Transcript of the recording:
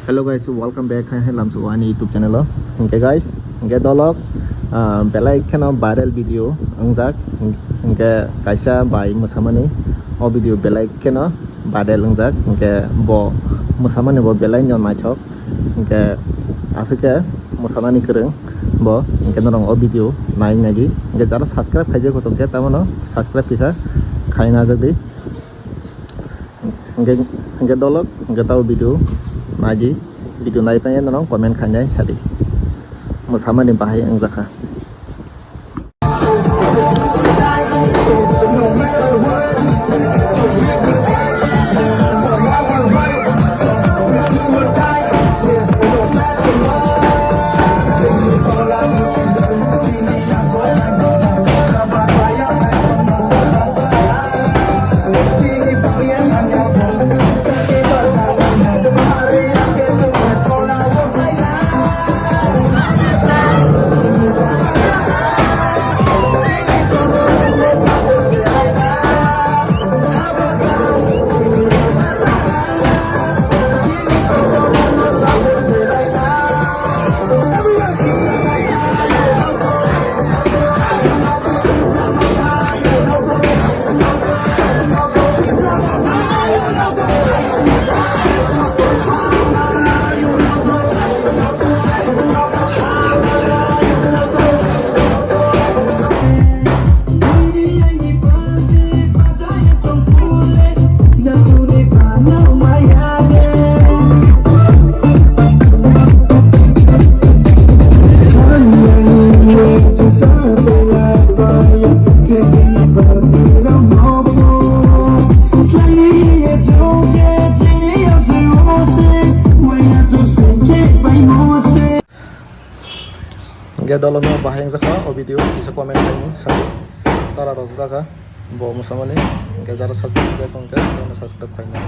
Hello guys, welcome back hai Lamsuwani YouTube channel. Okay guys, okay dolog belai kena viral video angjak okay kaisa bai musamani o video belai kena viral angjak okay bo musamani bo belai nyon maichok okay asike musamani kereng bo okay norong o video nai nagi okay jara subscribe khaije ko tongke tamono subscribe kisa khaina jadi okay dolog okay tahu video Magi video naik pengen nong komen kanjai sadi musama ni bahaya ang zaka Gaya dalam bahaya yang zaka o video bisa komen lagi satu tara rasa zaka bawa musamani gaya jara subscribe kan kan subscribe kainya